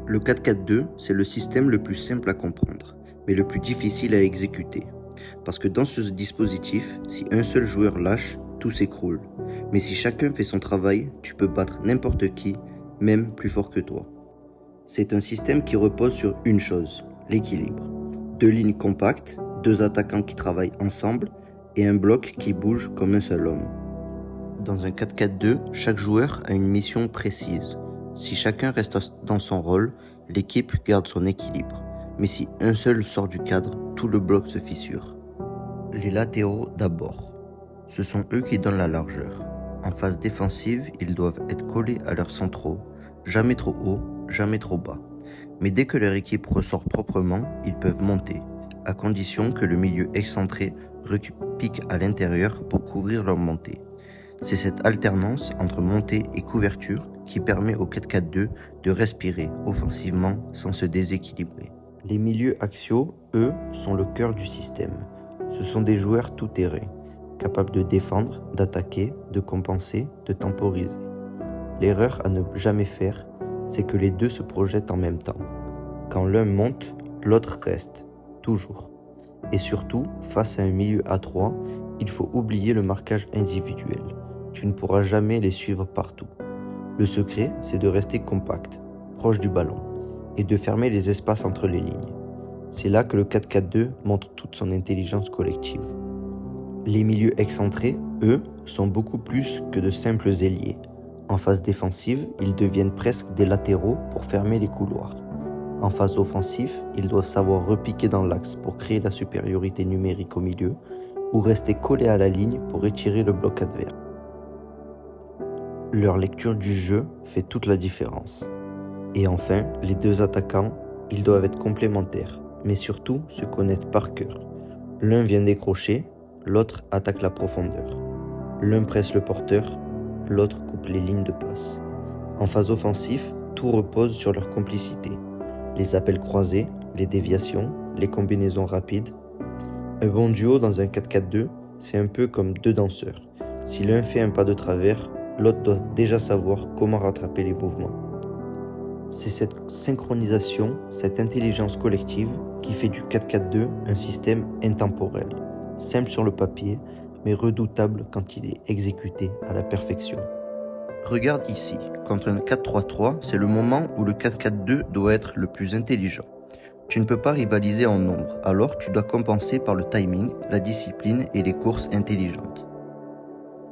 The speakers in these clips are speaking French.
Le 4-4-2, c'est le système le plus simple à comprendre, mais le plus difficile à exécuter. Parce que dans ce dispositif, si un seul joueur lâche, tout s'écroule. Mais si chacun fait son travail, tu peux battre n'importe qui, même plus fort que toi. C'est un système qui repose sur une chose, l'équilibre. 2 lignes compactes, 2 attaquants qui travaillent ensemble et un bloc qui bouge comme un seul homme. Dans un 4-4-2, chaque joueur a une mission précise. Si chacun reste dans son rôle, l'équipe garde son équilibre. Mais si un seul sort du cadre, tout le bloc se fissure. Les latéraux d'abord. Ce sont eux qui donnent la largeur. En phase défensive, ils doivent être collés à leurs centraux, jamais trop haut, jamais trop bas. Mais dès que leur équipe ressort proprement, ils peuvent monter, à condition que le milieu excentré repique à l'intérieur pour couvrir leur montée. C'est cette alternance entre montée et couverture qui permet au 4-4-2 de respirer offensivement sans se déséquilibrer. Les milieux axiaux, eux, sont le cœur du système. Ce sont des joueurs tout-terrain, capables de défendre, d'attaquer, de compenser, de temporiser. L'erreur à ne jamais faire, c'est que les deux se projettent en même temps. Quand l'un monte, l'autre reste, toujours. Et surtout, face à un milieu A3, il faut oublier le marquage individuel. Tu ne pourras jamais les suivre partout. Le secret, c'est de rester compact, proche du ballon, et de fermer les espaces entre les lignes. C'est là que le 4-4-2 montre toute son intelligence collective. Les milieux excentrés, eux, sont beaucoup plus que de simples ailiers. En phase défensive, ils deviennent presque des latéraux pour fermer les couloirs. En phase offensive, ils doivent savoir repiquer dans l'axe pour créer la supériorité numérique au milieu, ou rester collés à la ligne pour étirer le bloc adverse. Leur lecture du jeu fait toute la différence. Et enfin, les deux attaquants, ils doivent être complémentaires, mais surtout se connaître par cœur. L'un vient décrocher, l'autre attaque la profondeur. L'un presse le porteur, l'autre coupe les lignes de passe. En phase offensive, tout repose sur leur complicité. Les appels croisés, les déviations, les combinaisons rapides. Un bon duo dans un 4-4-2, c'est un peu comme deux danseurs. Si l'un fait un pas de travers, l'autre doit déjà savoir comment rattraper les mouvements. C'est cette synchronisation, cette intelligence collective qui fait du 4-4-2 un système intemporel, simple sur le papier, mais redoutable quand il est exécuté à la perfection. Regarde ici, contre un 4-3-3, c'est le moment où le 4-4-2 doit être le plus intelligent. Tu ne peux pas rivaliser en nombre, alors tu dois compenser par le timing, la discipline et les courses intelligentes.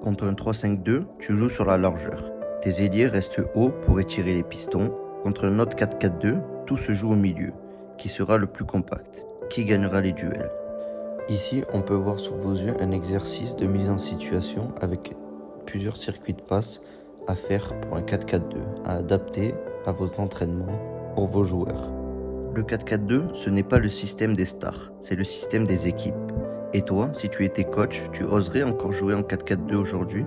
Contre un 3-5-2, tu joues sur la largeur. Tes ailiers restent hauts pour étirer les pistons. Contre un autre 4-4-2, tout se joue au milieu. Qui sera le plus compact? Qui gagnera les duels? Ici, on peut voir sous vos yeux un exercice de mise en situation avec plusieurs circuits de passe à faire pour un 4-4-2, à adapter à vos entraînements pour vos joueurs. Le 4-4-2, ce n'est pas le système des stars, c'est le système des équipes. Et toi, si tu étais coach, tu oserais encore jouer en 4-4-2 aujourd'hui ?